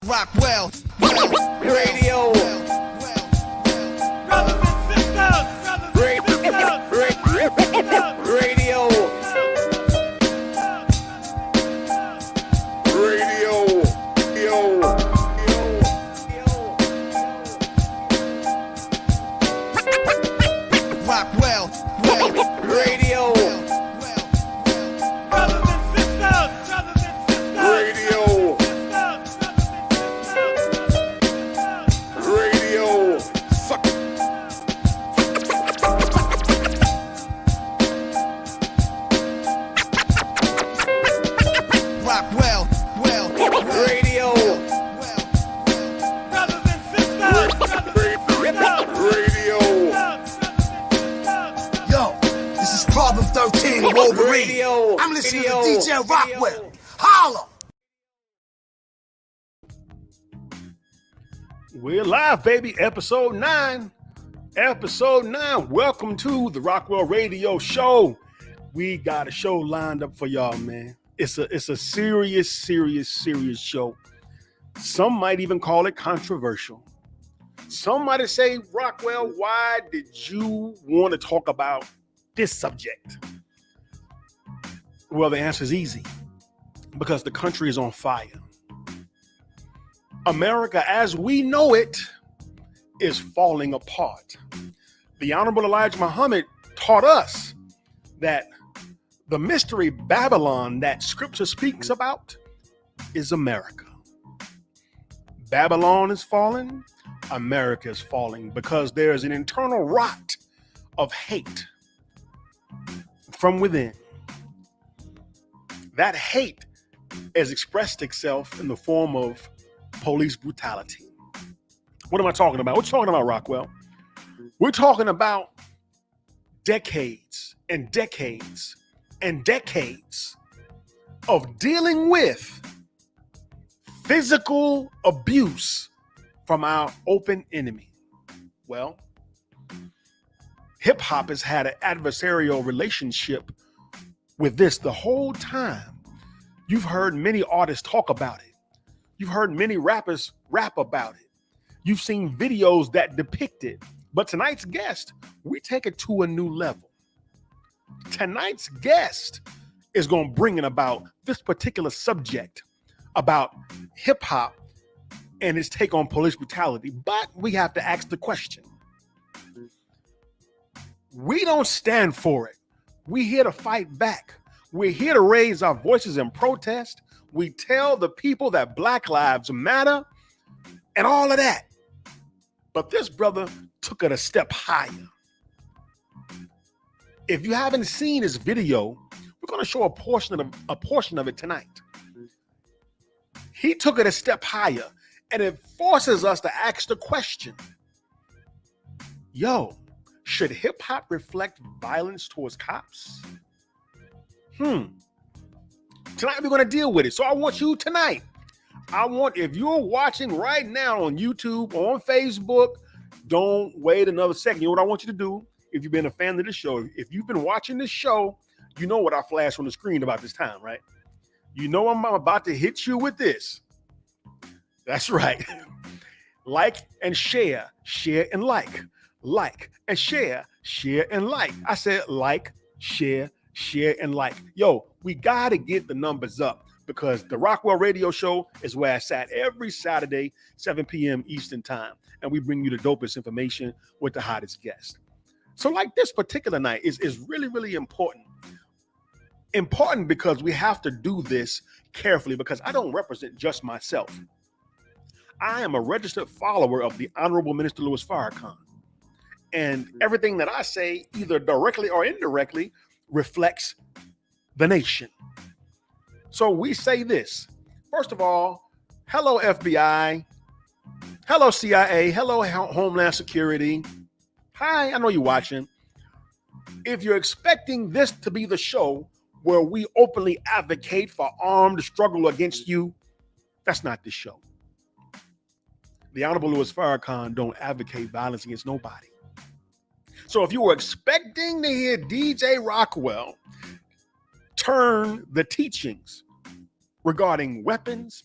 Rockwell Radio. Brothers and sisters, Radio. Rockwell Radio. brothers and sisters, Radio. Suck. Rockwell Radio. brothers and sisters, Radio. Yo, this is Problem 13 of Wolverine. Radio. I'm listening Radio. to DJ Rockwell. Holla! We're live, baby. Episode 9. Welcome to the Rockwell Radio Show. We got a show lined up for y'all, man. It's a serious show. Some might even call it controversial. Some might say, Rockwell, why did you want to talk about this subject? Well, the answer is easy. Because the country is on fire. America, as we know it, is falling apart. The Honorable Elijah Muhammad taught us that the mystery Babylon that Scripture speaks about is America. Babylon is falling, America is falling because there is an internal rot of hate from within. That hate has expressed itself in the form of police brutality. What am I talking about? What you talking about, Rockwell? We're talking about decades and decades and decades of dealing with physical abuse from our open enemy. Well, hip hop has had an adversarial relationship with this the whole time. You've heard many artists talk about it. You've heard many rappers rap about it. You've seen videos that depict it. But tonight's guest, we take it to a new level. Tonight's guest is going to bring in about this particular subject about hip hop and its take on police brutality. But we have to ask the question. We don't stand for it. We're here to fight back. We're here to raise our voices in protest. We tell the people that Black Lives Matter and all of that. But this brother took it a step higher. If you haven't seen his video, we're going to show a portion of it tonight. He took it a step higher, and it forces us to ask the question, yo, should hip hop reflect violence towards cops? Tonight we're going to deal with it. So I want you tonight. If you're watching right now on YouTube, on Facebook, don't wait another second. You know what I want you to do? If you've been a fan of this show, if you've been watching this show, you know what I flash on the screen about this time, right? You know I'm about to hit you with this. That's right. Like and share and like and share and like. I said like, share and like. Yo, we got to get the numbers up because the Rockwell Radio Show is where I sat every Saturday, 7 p.m. Eastern time. And we bring you the dopest information with the hottest guests. So like this particular night is really, really important. Important because we have to do this carefully because I don't represent just myself. I am a registered follower of the Honorable Minister Louis Farrakhan. And everything that I say, either directly or indirectly, reflects the nation. So we say this. First of all, hello FBI, hello CIA, hello Homeland Security. Hi, I know you're watching. If you're expecting this to be the show where we openly advocate for armed struggle against you, that's not the show. The Honorable Louis Farrakhan don't advocate violence against nobody. So if you were expecting to hear DJ Rockwell turn the teachings regarding weapons,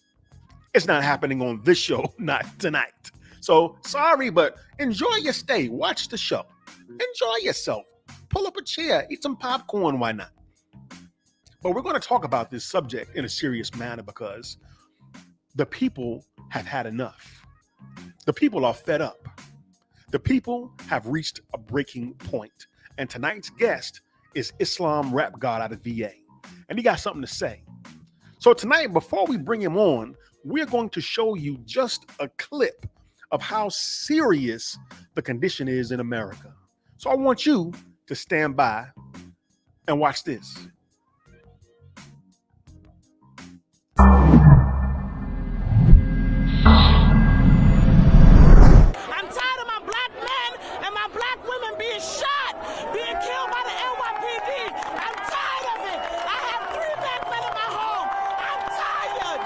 It's not happening on this show, not tonight. So sorry, but enjoy your stay. Watch the show. Enjoy yourself. Pull up a chair, eat some popcorn, why not? But we're going to talk about this subject in a serious manner because the people have had enough. The people are fed up. The people have reached a breaking point. And tonight's guest is Islam Rap God out of VA. And he got something to say. So tonight, before we bring him on, we're going to show you just a clip of how serious the condition is in America. So I want you to stand by and watch this. I'm tired of my black men and my black women being shot, being killed by the N.W.A. I'm tired of it. I have 3 black men in my home. I'm tired.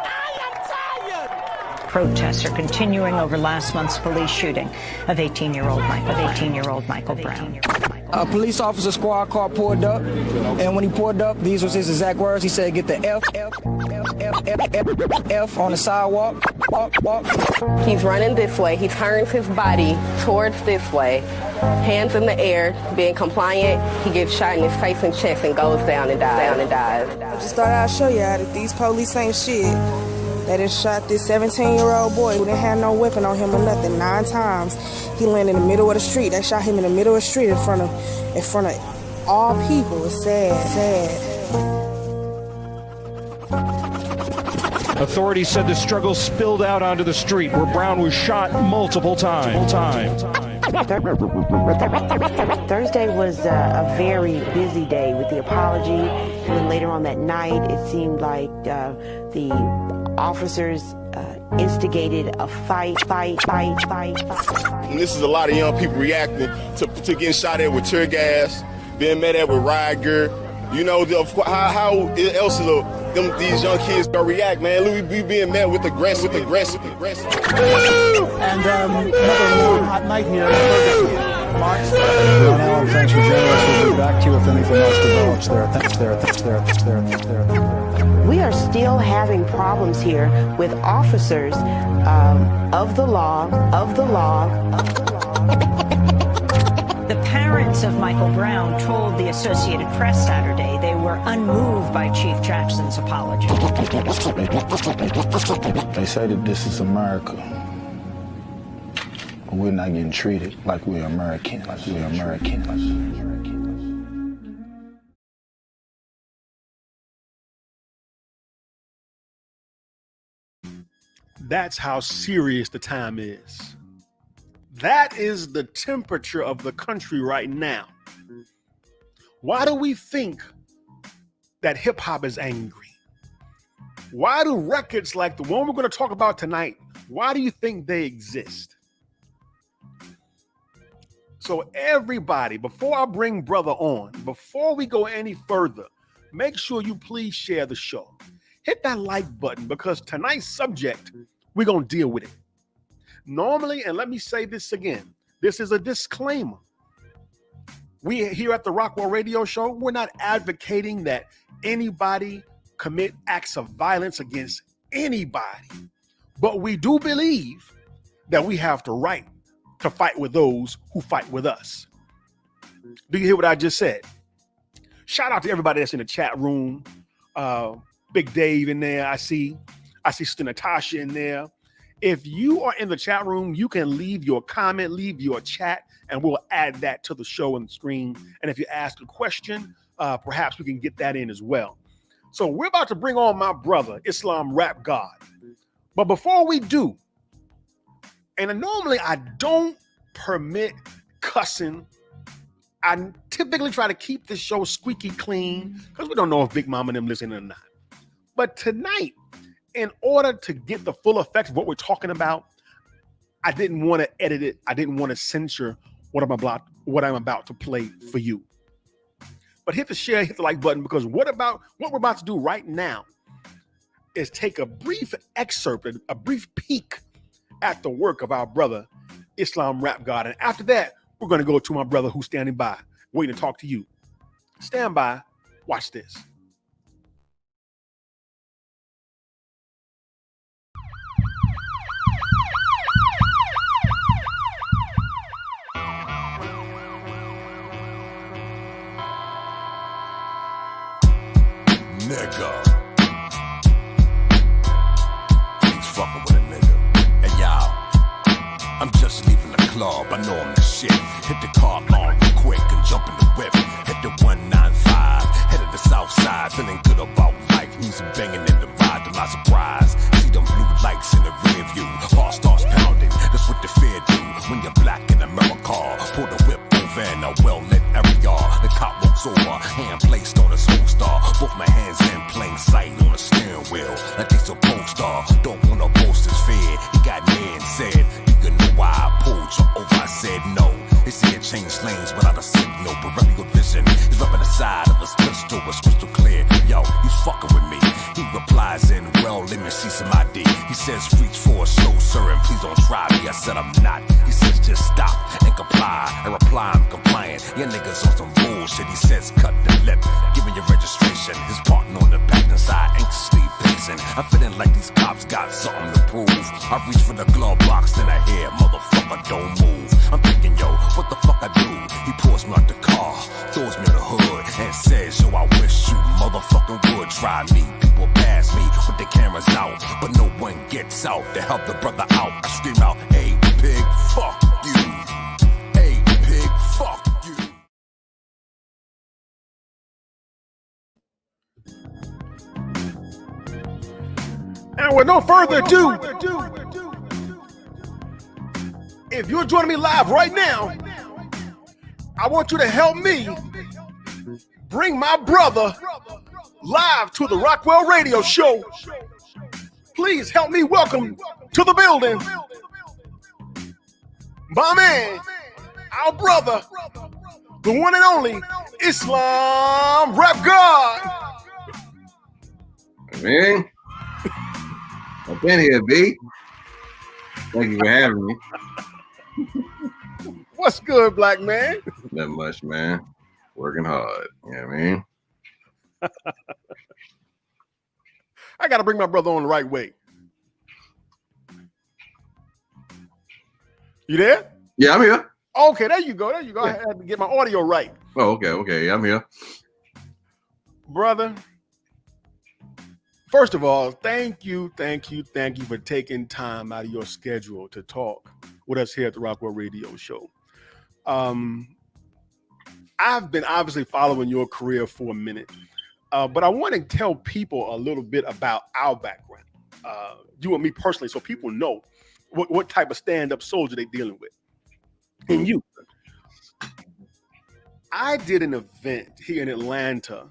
I am tired. Protests are continuing over last month's police shooting of 18-year-old Michael Brown. A police officer squad car pulled up, and when he pulled up, these was his exact words. He said, "Get the F on the sidewalk." He's running this way. He turns his body towards this way, hands in the air, being compliant. He gets shot in his face and chest and goes down and dies. I just thought I'd show y'all that these police ain't shit. They just shot this 17-year-old boy who didn't have no weapon on him or nothing 9 times. He landed in the middle of the street. They shot him in the middle of the street in front of all people. It's sad. Authorities said the struggle spilled out onto the street where Brown was shot multiple times. Thursday was a very busy day with the apology, and then later on that night, it seemed like the officers instigated a fight. And this is a lot of young people reacting to getting shot at with tear gas, being met at with riot gear. You know, how else is these young kids gonna react, man? We being met with aggressive. And another long hot night here. Mark. Alan, thanks for joining us. We'll be back to you if anything else develops there. We are still having problems here with officers of the law. The parents of Michael Brown told the Associated Press Saturday they were unmoved by Chief Jackson's apology. They say that this is America. We're not getting treated like we're American. That's how serious the time is. That is the temperature of the country right now. Why do we think that hip hop is angry? Why do records like the one we're going to talk about tonight, why do you think they exist? So everybody, before I bring brother on, before we go any further, make sure you please share the show. Hit that like button because tonight's subject, we're going to deal with it. Normally, and let me say this again, this is a disclaimer. We here at the Rockwell Radio Show, we're not advocating that anybody commit acts of violence against anybody, but we do believe that we have the right to fight with those who fight with us. Do you hear what I just said? Shout out to everybody that's in the chat room. Big Dave in there. I see Sister Natasha in there. If you are in the chat room, you can leave your comment, leave your chat, and we'll add that to the show on the screen. And if you ask a question, perhaps we can get that in as well. So we're about to bring on my brother, Islam Rap God. But before we do, and normally I don't permit cussing. I typically try to keep this show squeaky clean because we don't know if Big Mama and them listening or not. But tonight, in order to get the full effect of what we're talking about, I didn't want to edit it. I didn't want to censor what I'm about to play for you. But hit the share, hit the like button, because what we're about to do right now is take a brief excerpt, a brief peek at the work of our brother, Islam Rap God. And after that, we're going to go to my brother who's standing by, waiting to talk to you. Stand by, watch this. says reach for a slow sir and please don't try me. I said I'm not. He says just stop and comply. I reply I'm compliant. Your niggas on some bullshit. He says cut the lip. Give me your registration. His partner on the back side anxiously pacing. I'm feeling like these cops got something to prove. I reach for the glove box, then I hear motherfucker don't move. I'm thinking, yo, what the fuck I do? He pulls me out the car, throws me in the hood, and says, yo, I wish you motherfucking would try me. People pass me with their cameras out, but no one gets out to help the brother out. I scream out, hey, pig, fuck you. Hey, pig, fuck you. And with no further ado, if you're joining me live right now, I want you to help me bring my brother live to the Rockwell Radio Show. Please help me welcome to the building my man, our brother, the one and only Islam Rap God. Man, I've been here, B. Thank you for having me. What's good, black man? Not much, man. Working hard. You know what I mean? I got to bring my brother on the right way. You there? Yeah, I'm here. Okay, there you go. There you go. Yeah. I had to get my audio right. Oh, okay. Okay, I'm here. Brother, first of all, thank you for taking time out of your schedule to talk with us here at the Rockwell Radio Show. I've been obviously following your career for a minute, but I want to tell people a little bit about our background, you and me personally, so people know what type of stand-up soldier they're dealing with. And you, I did an event here in Atlanta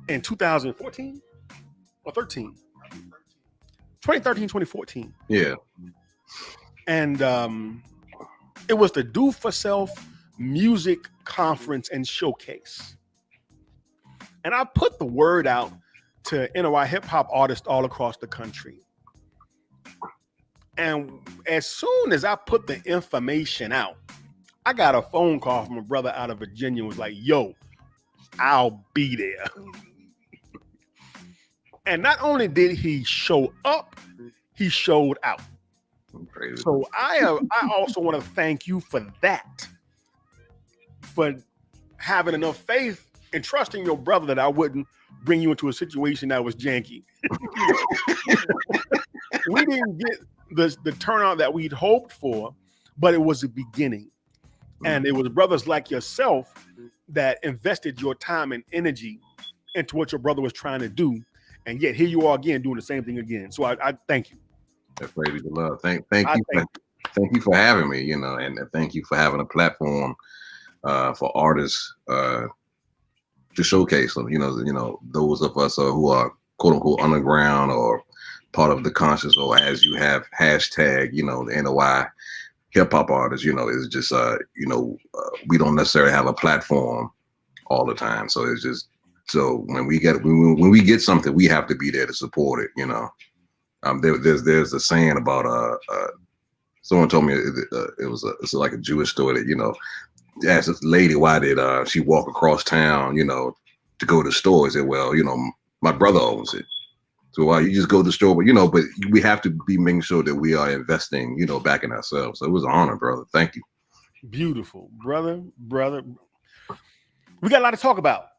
in 2014 or 13, 2013, 2014. Yeah. And it was the Do For Self Music Conference and Showcase. And I put the word out to N.W.A hip hop artists all across the country. And as soon as I put the information out, I got a phone call from a brother out of Virginia who was like, yo, I'll be there. And not only did he show up, he showed out. Crazy. So I also want to thank you for that, for having enough faith and trusting your brother that I wouldn't bring you into a situation that was janky. We didn't get the turnout that we'd hoped for, but it was a beginning. And it was brothers like yourself that invested your time and energy into what your brother was trying to do. And yet here you are again doing the same thing again. So I thank you. That's crazy to love. Thank you for having me, and thank you for having a platform for artists to showcase them. Those of us who are quote unquote underground or part of the conscious, or as you have hashtag, the N.W.A hip hop artists, is just we don't necessarily have a platform all the time. So it's just when we get something, we have to be there to support it. There's a saying about someone told me it's like a Jewish story that asked this lady why did she walk across town to go to the store. He said, well, my brother owns it, so why you just go to the store? But we have to be making sure that we are investing back in ourselves. So it was an honor, brother. Thank you. Beautiful, brother. We got a lot to talk about.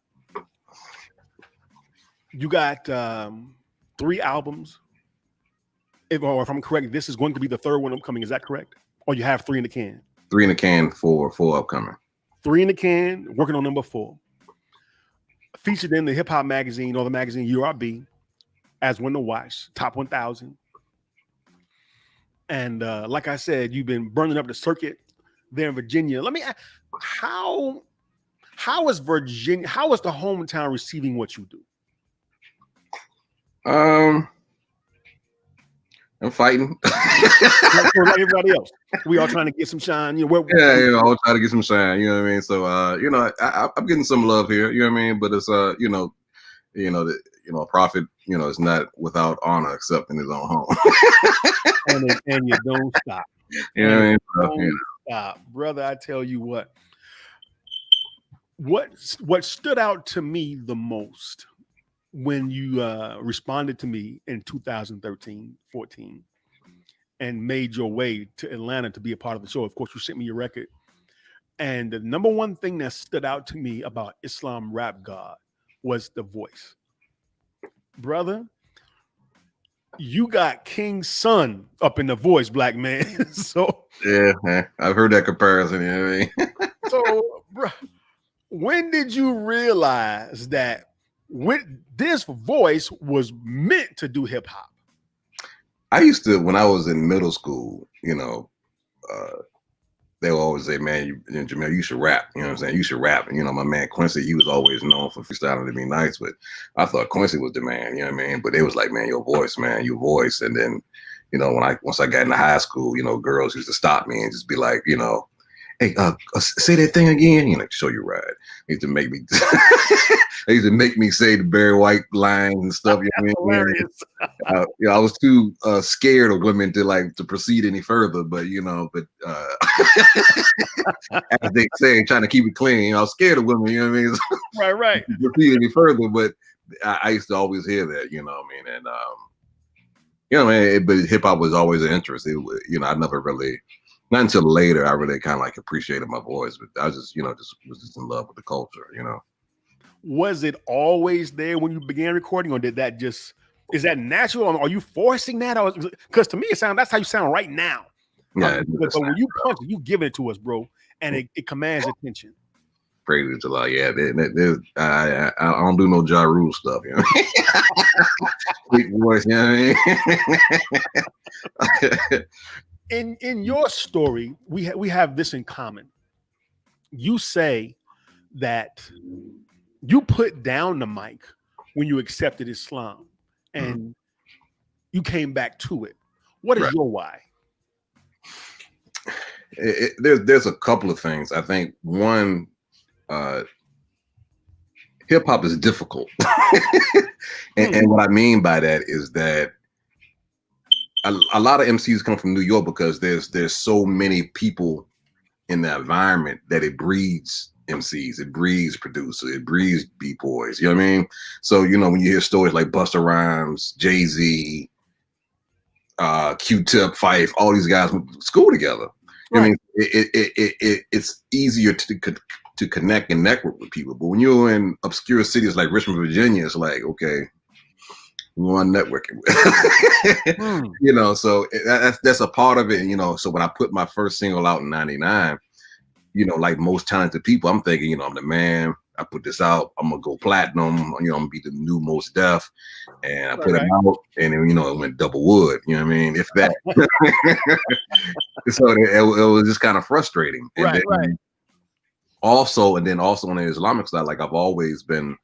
You got 3 albums. If I'm correct, this is going to be the 3rd one upcoming. Is that correct? Or you have 3 in the can? 3 in the can for upcoming. 3 in the can, working on number 4. Featured in the hip hop magazine or the magazine URB as one to watch, top 1,000. And like I said, you've been burning up the circuit there in Virginia. Let me ask, how is Virginia? How is the hometown receiving what you do? I'm fighting. Like everybody else, we all trying to get some shine. All trying to get some shine. You know what I mean? So, I'm getting some love here. You know what I mean? But it's, a prophet, is not without honor except in his own home. and you don't stop. You know what I mean? Don't stop, brother. I tell you what stood out to me the most when you responded to me in 2013, 14, and made your way to Atlanta to be a part of the show. Of course, you sent me your record. And the number one thing that stood out to me about Islam Rap God was the voice. Brother, you got King's son up in the voice, black man. So yeah, I've heard that comparison. You know what I mean? So, bro, when did you realize that with this voice was meant to do hip hop? I used to, when I was in middle school, they would always say, man, Jamel, you should rap. You know what I'm saying? You should rap. And, my man Quincy, he was always known for freestyling to be nice, but I thought Quincy was the man, you know what I mean? But it was like, man, your voice. And then, once I got into high school, girls used to stop me and just be like, hey, say that thing again. Show you right. They used to make me, say the Barry White lines and stuff. You know what I mean? I was too scared of women to proceed any further. But as they say, trying to keep it clean. I was scared of women. You know what I mean? Right. To proceed any further, but I used to always hear that. You know what I mean? And but hip hop was always an interest. It was, I never really. Not until later I really kind of appreciated my voice, but I was just was in love with the culture, Was it always there when you began recording, or is that natural? Or are you forcing that? Because to me, that's how you sound right now. Yeah, but when you punch it, you giving it to us, bro, and it commands attention. Praise to Allah, yeah. I don't do no Ja Rule stuff, Quick voice, you know what I mean? In your story, we have this in common. You say that you put down the mic when you accepted Islam, and you came back to it. What is your why? There's a couple of things. I think one, hip hop is difficult, and what I mean by that is that a lot of MCs come from New York because there's so many people in the environment that it breeds MCs, it breeds producers, it breeds B-boys. You know what I mean? So when you hear stories like Busta Rhymes, Jay-Z, Q-Tip, Phife, all these guys went to school together. Right. I mean, it's easier to connect and network with people. But when you're in obscure cities like Richmond, Virginia, it's like, okay, we want networking. So that's a part of it. So when I put my first single out in '99, like most talented people, I'm thinking, I'm the man. I put this out, I'm gonna go platinum. I'm gonna be the new Most Def, and I put it out, and then it went double wood. You know what I mean? If that. So it was just kind of frustrating. And right. Also on the Islamic side, like I've always been.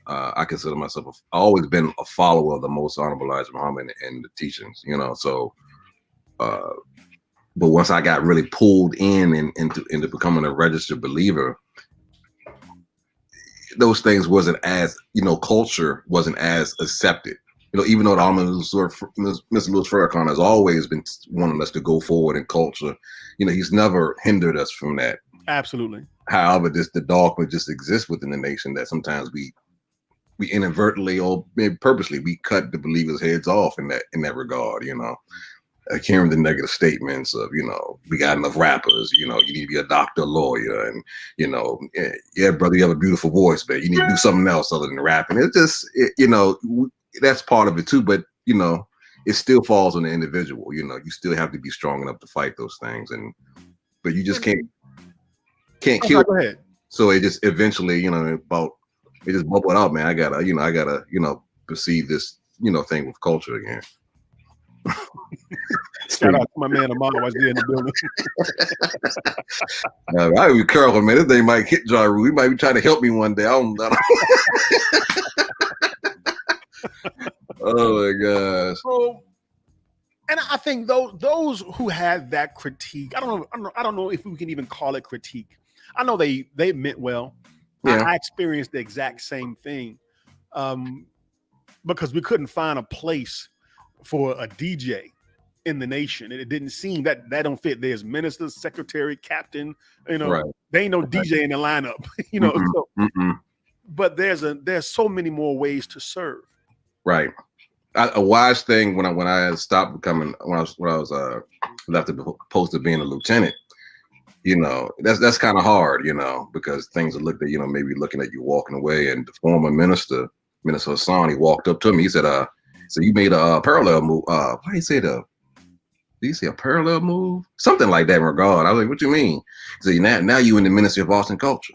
I consider myself I've always been a follower of the Most Honorable Elijah Muhammad and the teachings, So, but once I got really pulled into becoming a registered believer, those things wasn't as culture wasn't as accepted. Even though Mr. Louis Farrakhan has always been wanting us to go forward in culture, he's never hindered us from that. Absolutely. However, the dogma just exists within the nation that sometimes we inadvertently or maybe purposely we cut the believers' heads off in that regard, hearing the negative statements of, we got enough rappers, you need to be a doctor, lawyer, and yeah, brother, you have a beautiful voice, but you need to do something else other than rapping. It's just that's part of it too, but it still falls on the individual. You still have to be strong enough to fight those things, but you just can't kill. Go ahead. So it just eventually, it just bubbled out, man. I gotta perceive this, thing with culture again. Shout out to my man Amar was there in the building. I be careful, man. This thing might hit Ja Rule. He might be trying to help me one day. I don't. Oh my gosh. So, and I think those who had that critique, I don't know if we can even call it critique. I know they meant well. Yeah. I experienced the exact same thing. because we couldn't find a place for a DJ in the nation. It didn't seem that don't fit. There's minister, secretary, captain, Right. They ain't no DJ in the lineup, So, but there's so many more ways to serve. Right. A wise thing when I had stopped becoming when I was left opposed to being a lieutenant, that's kind of hard, because things are looked at, maybe looking at you walking away. And the former minister Hassan, he walked up to me. He said, so you made a parallel move. What did he say? Did he say a parallel move? Something like that in regard. I was like, what you mean? He said, now you in the Ministry of Arts and Culture.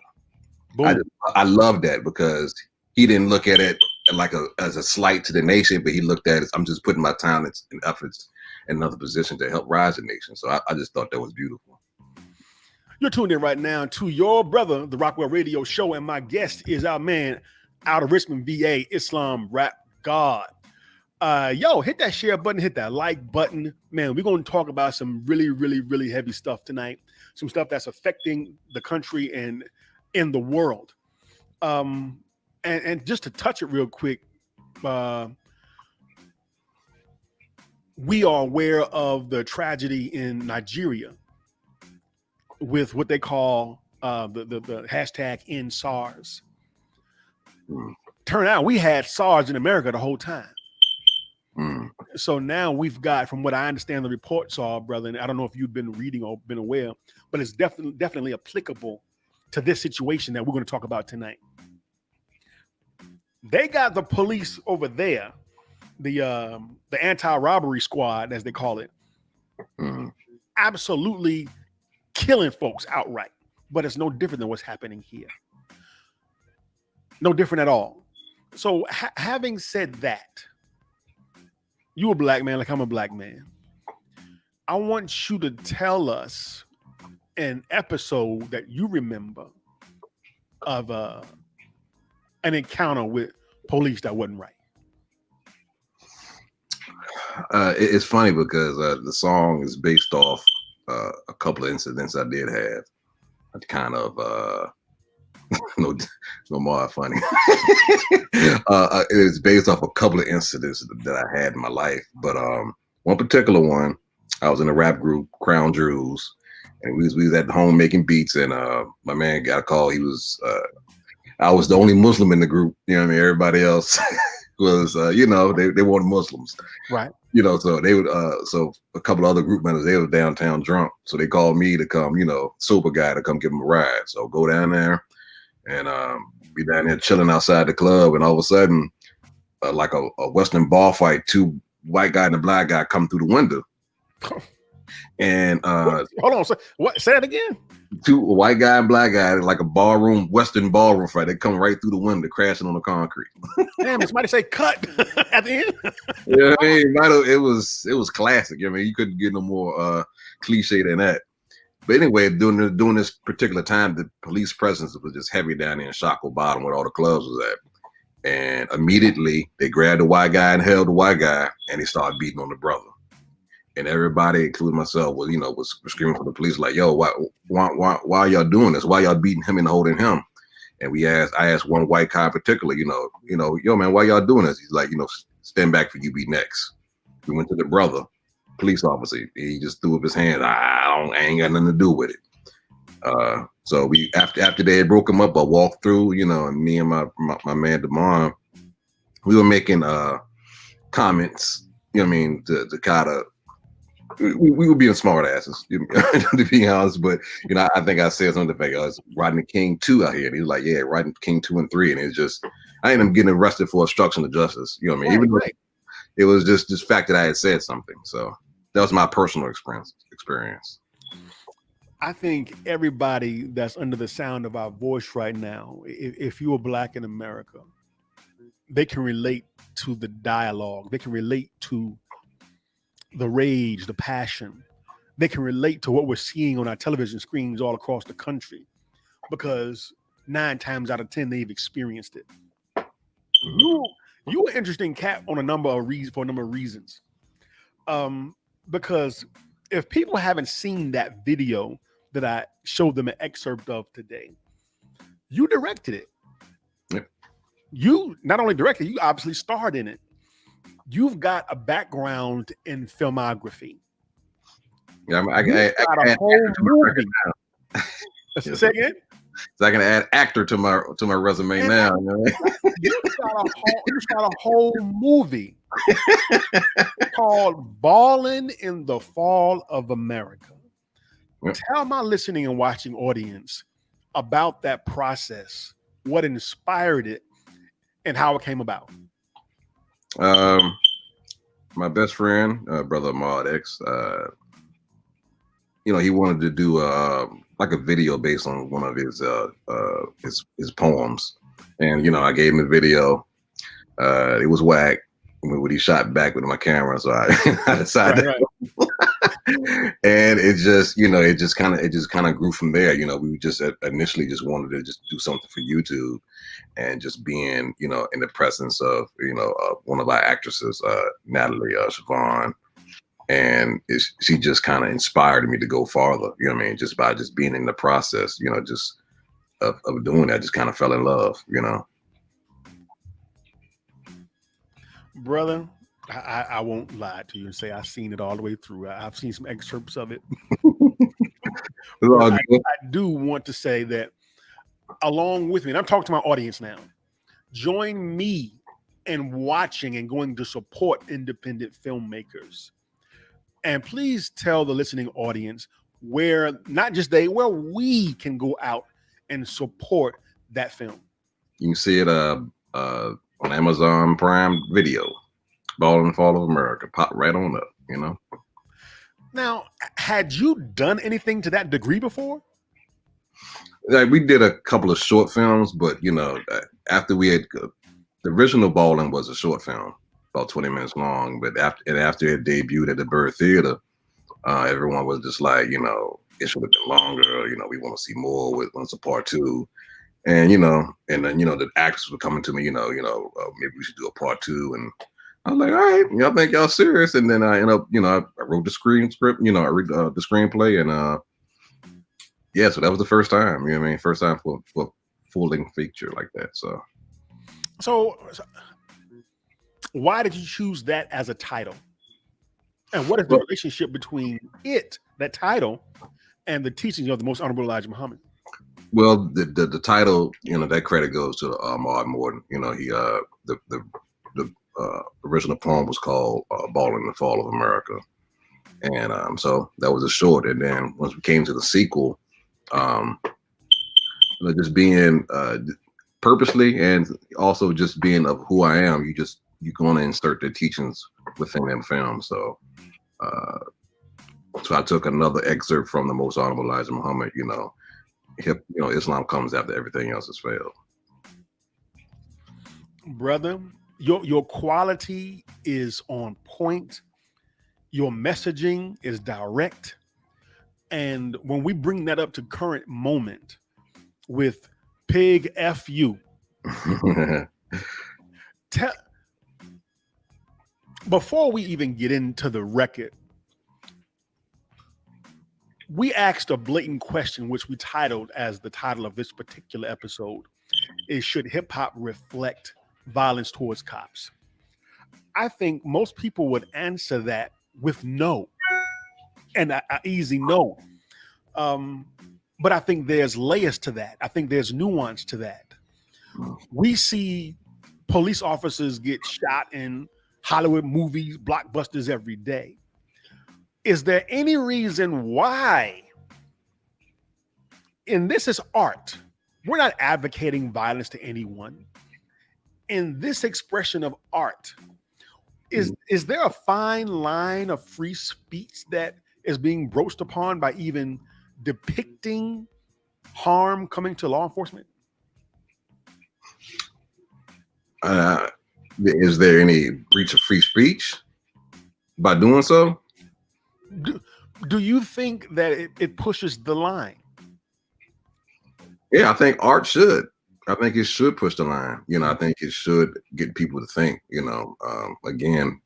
I love that because he didn't look at it like as a slight to the nation, but he looked at it, I'm just putting my talents and efforts in another position to help rise the nation. So I just thought that was beautiful. You're tuned in right now to your brother, the Rockwell Radio Show, and my guest is our man out of Richmond, VA, Islam Rap God. Hit that share button, hit that like button. Man, we're going to talk about some really, really, really heavy stuff tonight. Some stuff that's affecting the country and in the world. And just to touch it real quick, we are aware of the tragedy in Nigeria with what they call the hashtag End SARS. Turn out we had SARS in America the whole time. So now we've got, from what I understand, the reports are, brother, and I don't know if you've been reading or been aware, but it's definitely applicable to this situation that we're going to talk about tonight. They got the police over there, the anti-robbery squad, as they call it, absolutely killing folks outright. But it's no different than what's happening here. No different at all. So having said that, you a black man like I'm a black man. I want you to tell us an episode that you remember of an encounter with police that wasn't right. It's funny because the song is based off a couple of incidents I did have. Kind of no more funny. It's based off a couple of incidents that I had in my life, but one particular one, I was in a rap group, Crown Jewels, and we was at home making beats, and my man got a call. He was I was the only Muslim in the group. You know what I mean? Everybody else was they weren't Muslims, right? So they would so a couple of other group members, they were downtown drunk, so they called me to come, sober guy to come give them a ride. So go down there and be down there chilling outside the club, and all of a sudden, like a Western bar fight, two white guy and a black guy come through the window. And hold on, what? Say that again. A white guy and black guy, like a Western ballroom fight. They come right through the window, crashing on the concrete. Damn, somebody say cut at the end. Yeah, I mean, it was classic. I mean, you couldn't get no more cliche than that. But anyway, during this particular time, the police presence was just heavy down there in Shockoe Bottom, where all the clubs was at. And immediately they grabbed the white guy and held the white guy, and they started beating on the brother. And everybody, including myself, was screaming for the police, like, "Yo, why y'all doing this? Why y'all beating him and holding him?" And I asked one white guy in particular, "Yo, man, why y'all doing this?" He's like, "Stand back for you be next." We went to the brother, police officer. He just threw up his hands. I ain't got nothing to do with it. So we after they had broke him up, I walked through, and me and my man Damon, we were making comments, to kind of. We were being smart asses, to be honest. But I think I said something like, "I was riding King 2 out here," and he was like, "Yeah, riding King 2 and 3," and it's just I ended up getting arrested for obstruction of justice. You know what I mean? Even though it was just this fact that I had said something. So that was my personal experience. I think everybody that's under the sound of our voice right now, if you are black in America, they can relate to the dialogue. They can relate to the rage, the passion. They can relate to what we're seeing on our television screens all across the country, because 9 times out of 10 they've experienced it. You an interesting cat on a number of reasons. Because if people haven't seen that video that I showed them an excerpt of today, you directed it. Yep. You not only directed, you obviously starred in it. you've got a background in filmography. Yeah, I You've got a whole movie. Yes. Say again? So I can add actor to my resume now. You know? You've got a whole movie called "Ballin' in the Fall of America." Yep. Tell my listening and watching audience about that process, what inspired it, and how it came about. My best friend, brother Ahmad X, he wanted to do like a video based on one of his poems, and I gave him a video. It was whack when he shot back with my camera, so I decided. Right. And it just kind of grew from there. We just initially just wanted to just do something for YouTube, and just being in the presence of one of our actresses, Natalie Siobhan. And she just kind of inspired me to go farther, just by just being in the process, just of doing that, just kind of fell in love, Brother, I won't lie to you and say I've seen it all the way through. I've seen some excerpts of it. I do want to say that along with me, and I'm talking to my audience now, join me in watching and going to support independent filmmakers. And please tell the listening audience where we can go out and support that film. You can see it on Amazon Prime Video, Ballin' in the Fall of America. Pop right on up, Now, had you done anything to that degree before? Like, we did a couple of short films, but after we had the original Ballin' was a short film, about 20 minutes long, but after it debuted at the Bird Theater, everyone was just like, it should have been longer. We want to see more. We want a part 2, and and then the actors were coming to me, maybe we should do a part 2, and I was like, all right, y'all think y'all serious? And then I ended up, I wrote the script, I read the screenplay, and so that was the first time. First time for full-length feature like that. So why did you choose that as a title? And what is the relationship between that title, and the teachings of the Most Honorable Elijah Muhammad? Well, the title, that credit goes to Ahmad Morton. He the original poem was called "Ballin' in the Fall of America," and so that was a short. And then once we came to the sequel, just being purposely and also just being of who I am, you're going to insert the teachings within them films. So I took another excerpt from the Most Honorable Elijah Muhammad. Islam comes after everything else has failed. Brother, your quality is on point. Your messaging is direct. And when we bring that up to current moment with Pig F you, before we even get into the record, we asked a blatant question, which we titled as the title of this particular episode is, should hip hop reflect violence towards cops? I think most people would answer that with no, and an easy no. But I think there's layers to that. I think there's nuance to that. We see police officers get shot in Hollywood movies, blockbusters every day. Is there any reason why, and this is art, we're not advocating violence to anyone. In this expression of art, is there a fine line of free speech that is being broached upon by even depicting harm coming to law enforcement? Is there any breach of free speech by doing so? Do you think that it pushes the line? Yeah, I think art should. I think it should push the line. I think it should get people to think. Again,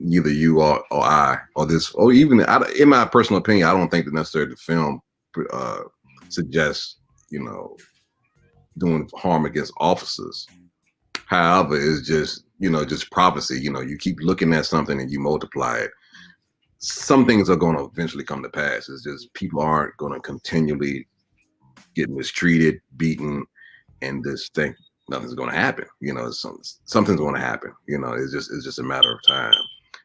either you or I or this, or even in my personal opinion, I don't think that necessarily the film suggests doing harm against officers. However, it's just just prophecy. You keep looking at something and you multiply it. Some things are going to eventually come to pass. It's just people aren't going to continually get mistreated, beaten, and just think nothing's going to happen. Something's going to happen. It's just a matter of time.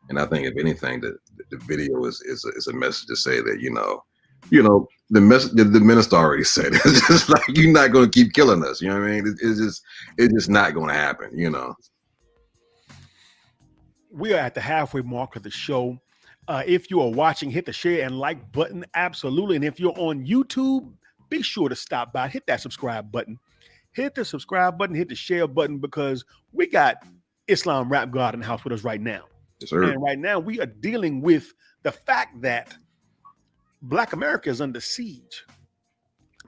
And I think if anything, the video is a message to say that the minister already said it. It's just like, you're not going to keep killing us. You know what I mean? It's just not going to happen. We are at the halfway mark of the show. If you are watching, hit the share and like button. Absolutely. And if you're on YouTube, be sure to stop by, hit that subscribe button. Hit the subscribe button, hit the share button, because we got Islam Rap God in the house with us right now. Yes, sir. And right now we are dealing with the fact that Black America is under siege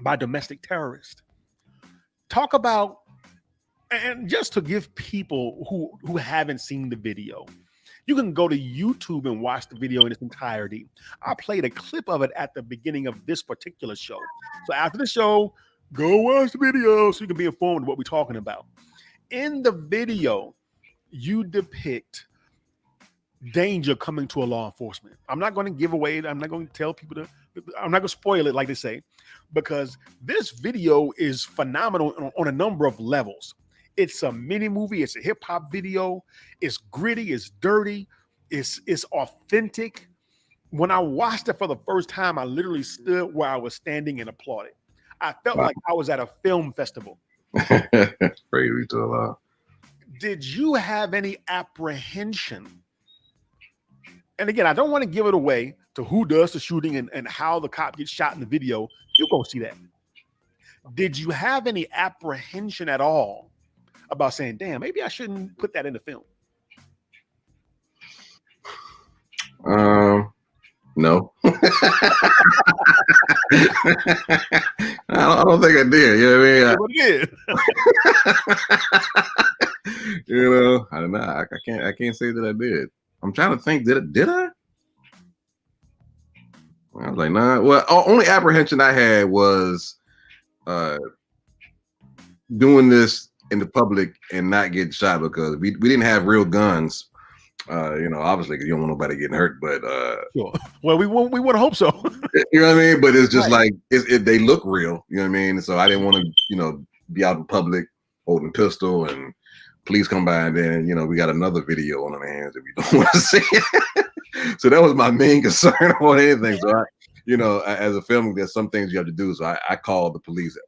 by domestic terrorists. Talk about, and just to give people who haven't seen the video, you can go to YouTube and watch the video in its entirety. I played a clip of it at the beginning of this particular show. So after the show, go watch the video so you can be informed of what we're talking about. In the video, you depict danger coming to a law enforcement. I'm not going to give away, I'm not going to tell people I'm not going to spoil it, like they say, because this video is phenomenal on a number of levels. It's a mini movie. It's a hip hop video. It's gritty. It's dirty. It's authentic. When I watched it for the first time, I literally stood where I was standing and applauded. I felt like I was at a film festival. Praise to Allah. Did you have any apprehension? And again, I don't want to give it away to who does the shooting and how the cop gets shot in the video. You're going to see that. Did you have any apprehension at all about saying, damn, maybe I shouldn't put that in the film? No. I don't think I did. You know what I mean? I don't know. I can't say that I did. I'm trying to think. Did I? I was like, nah. Well, only apprehension I had was doing this in the public and not getting shot, because we didn't have real guns. Obviously, because you don't want nobody getting hurt. But sure. Well, we want to hope so. You know what I mean? But it's just like they look real. You know what I mean? So I didn't want to, be out in public holding a pistol and police come by, and then we got another video on our hands that we don't want to see. So that was my main concern about anything. So as a film, there's some things you have to do. So I called the police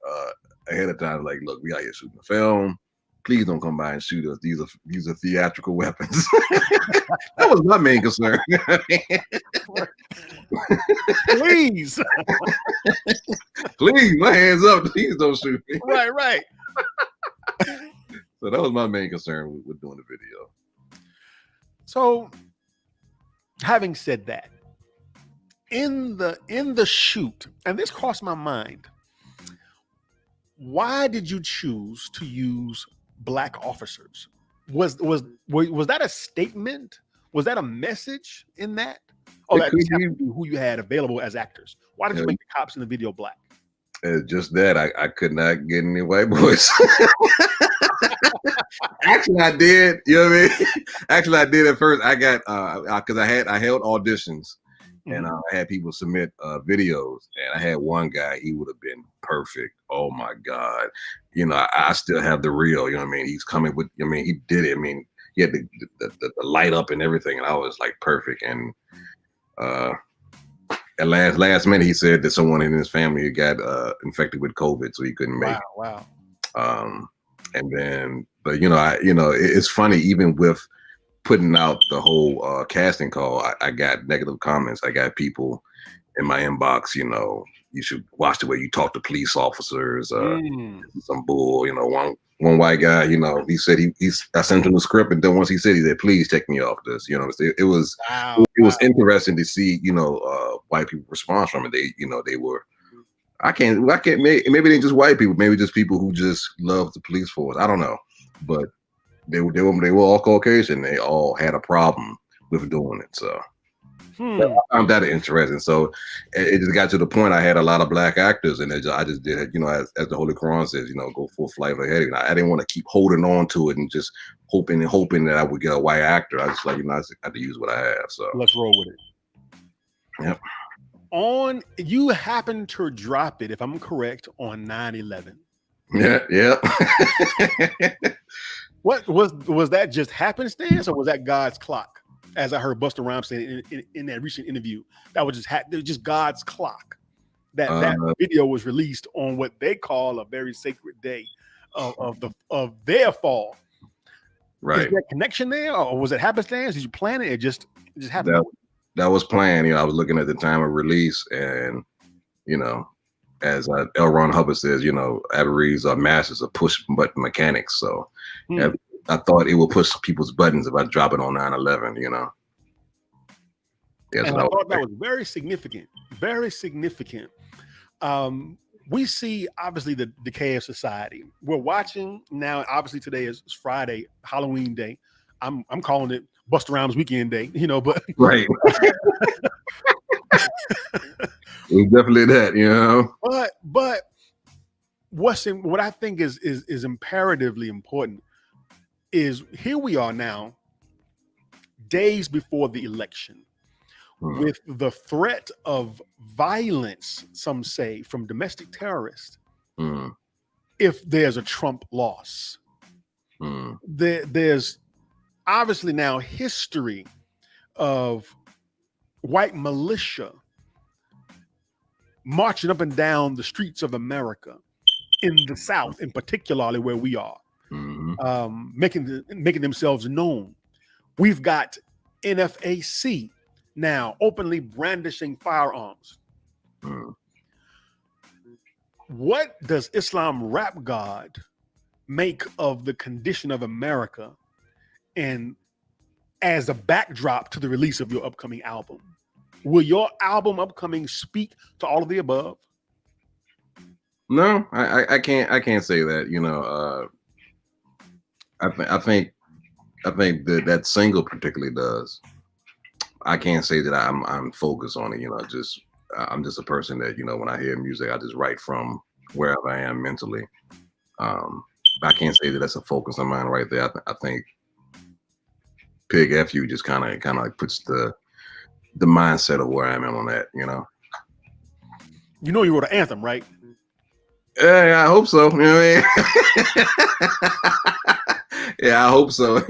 ahead of time, like, look, we out here shooting a film. Please don't come by and shoot us. These are theatrical weapons. That was my main concern. Please. Please, my hands up. Please don't shoot me. Right. So that was my main concern with doing the video. So, having said that, in the shoot, and this crossed my mind, why did you choose to use Black officers? Was that a statement? Was that a message in that? Oh, that who you had available as actors. Why did you make the cops in the video Black? Just that I could not get any white boys. Actually, I did. You know what I mean? Actually, I did at first. I got because I held auditions, and I had people submit videos, and I had one guy. He would have been perfect. Oh my God! I still have the reel. You know what I mean? He's coming with. I mean, he did it. I mean, he had the light up and everything, and I was like perfect. And at last minute, he said that someone in his family got infected with COVID, so he couldn't make it. Wow. And then, but it's funny, even with putting out the whole casting call, I got negative comments. I got people in my inbox, you should watch the way you talk to police officers. Some bull, one white guy, he said I sent him the script, and then once he said, please take me off this. It was interesting to see, white people respond from it. They were. I can't. Maybe they just white people. Maybe just people who just love the police force. I don't know, but they were all Caucasian. They all had a problem with doing it. So I found that interesting. So it just got to the point I had a lot of black actors, and I just did it, as the Holy Quran says, go full flight ahead. I didn't want to keep holding on to it and just hoping that I would get a white actor. I just I had to use what I have. So let's roll with it. Yep. You happened to drop it, if I'm correct, on 9/11. Yeah. What was that just happenstance, or was that God's clock? As I heard Busta Rhymes say in that recent interview, that was just God's clock. That video was released on what they call a very sacred day of their fall. Right. Is there a connection there, or was it happenstance? Did you plan it? It just happened. That was planned. I was looking at the time of release, and as L. Ron Hubbard says, Aberrees are masters of push button mechanics. So I thought it would push people's buttons if I drop it on 9/11. Yeah, and I thought that was very significant. Very significant. We see obviously the decay of society. We're watching now. Obviously today is Friday, Halloween day. I'm calling it Busta Rhymes weekend day. But right. It's definitely that. But what I think is imperatively important is here we are now, days before the election, with the threat of violence, some say, from domestic terrorists. If there's a Trump loss, there's obviously now history of white militia marching up and down the streets of America in the South, in particularly where we are. Making themselves known. We've got N.W.A now openly brandishing firearms. What does Islam Rap God make of the condition of America, and as a backdrop to the release of your upcoming album? Will your album upcoming speak to all of the above? No, I can't say that. I think that single particularly does. I can't say that I'm focused on it. I'm just a person that when I hear music, I just write from wherever I am mentally. I can't say that that's a focus of mine right there. I think Pig F.U. just kind of puts the mindset of where I am on that. You wrote an anthem, right? Yeah, I hope so. You know what I mean? Yeah, I hope so.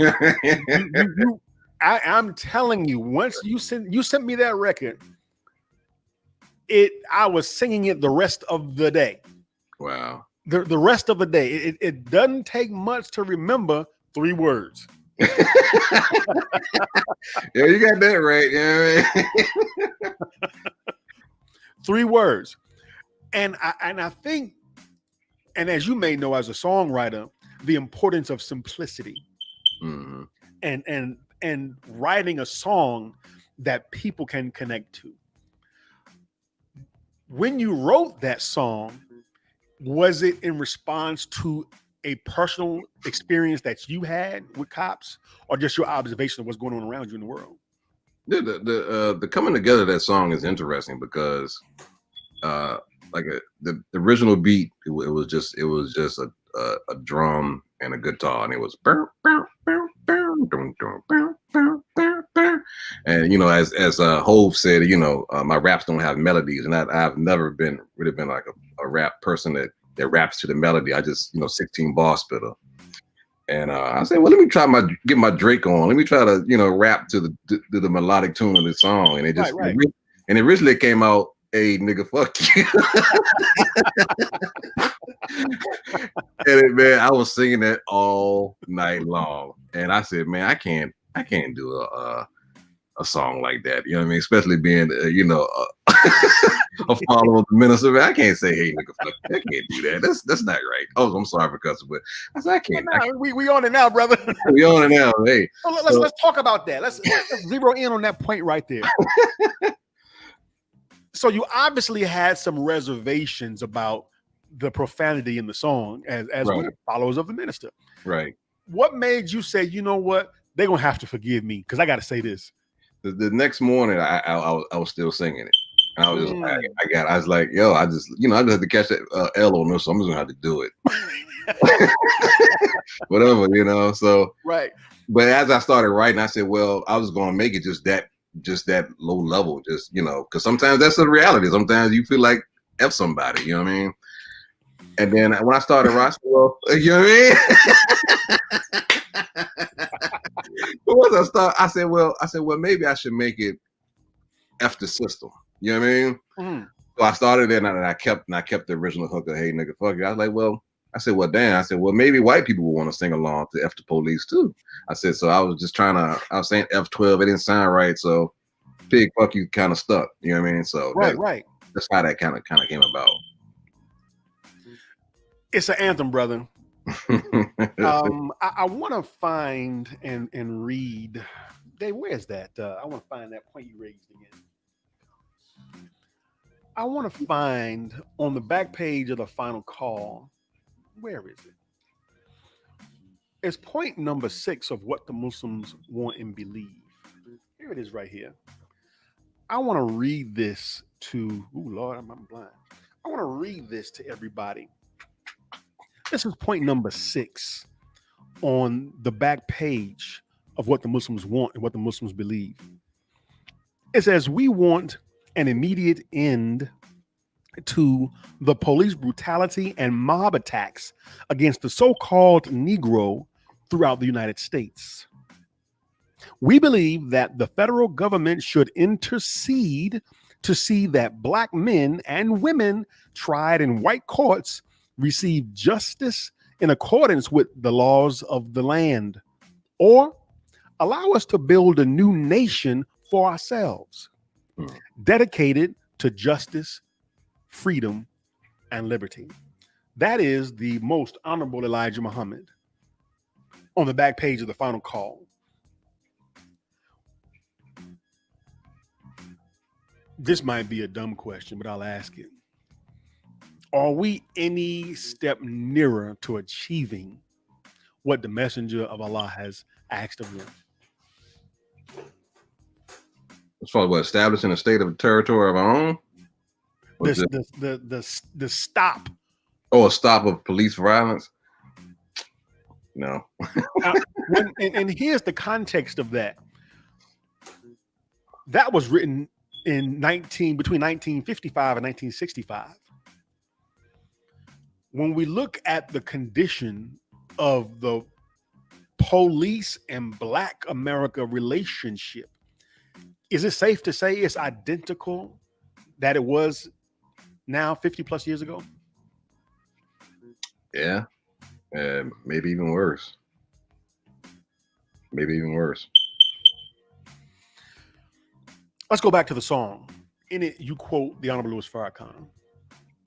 I'm telling you, once you sent me that record, I was singing it the rest of the day. Wow. The rest of the day. It doesn't take much to remember 3 words. Yeah, you got that right. You know what I mean? 3 words. And I think, and as you may know as a songwriter, the importance of simplicity. And writing a song that people can connect to. When you wrote that song, was it in response to a personal experience that you had with cops, or just your observation of what's going on around you in the world? The coming together of that song is interesting because the original beat, it was just a drum and a guitar, and it was and as Hove said, my raps don't have melodies, and I've never really been like a rap person that raps to the melody. I just 16 bar spitter, and I said, well, let me get my Drake on. Let me try to rap to the melodic tune of the song, and it just and originally it came out, "Hey nigga, fuck you." And man, I was singing that all night long, and I said, man, I can't do a song like that. You know what I mean? Especially being a follower of the minister. Man, I can't say, "Hey nigga, fuck you." I can't do that. That's not right. Oh, I'm sorry for cussing, but I said I can't. We on it now, brother. We on it now. Hey, let's talk about that. Let's zero in on that point right there. So you obviously had some reservations about the profanity in the song as right. Followers of the minister. Right. What made you say, you know what, they're going to have to forgive me because I got to say this? the next morning, I was still singing it. And I was just, I was like, yo, I just had to catch that L on this, so I'm just gonna have to do it. Whatever, so. Right. But as I started writing, I said, well, I was gonna make it just that low level, because sometimes that's the reality. Sometimes you feel like F somebody, you know what I mean? And then when I started writing, well, you know what I mean? But once I said, well, maybe I should make it F the system. You know what I mean? Mm-hmm. So I started it, and I kept the original hook of "Hey nigga, fuck you." I was like, well, damn. I said, well, maybe white people will want to sing along to F the police too. I said, so I was just I was saying F12, it didn't sound right, so pig fuck you kind of stuck. You know what I mean? So right. That's how that kind of came about. It's an anthem, brother. I want to find and read. Dave, where's that? I want to find that point you raised again. I want to find on the back page of the final call. Where is it? It's point number 6 of what the Muslims want and believe. Here it is right here. I want to read this to, Lord, I'm blind. I want to read this to everybody. This is point number 6 on the back page of what the Muslims want and what the Muslims believe. It says, we want an immediate end to the police brutality and mob attacks against the so-called Negro throughout the United States. We believe that the federal government should intercede to see that Black men and women tried in white courts receive justice in accordance with the laws of the land, or allow us to build a new nation for ourselves, dedicated to justice, freedom, and liberty. That is the most honorable Elijah Muhammad on the back page of the final call. This might be a dumb question, but I'll ask it. Are we any step nearer to achieving what the messenger of Allah has asked of them? As far as what, establishing a state of territory of our own? The stop. Oh, a stop of police violence? No. and here's the context of that. That was written between 1955 and 1965. When we look at the condition of the police and Black America relationship, is it safe to say it's identical that it was now 50 plus years ago? Yeah. Maybe even worse. Let's go back to the song. In it, you quote the Honorable Louis Farrakhan.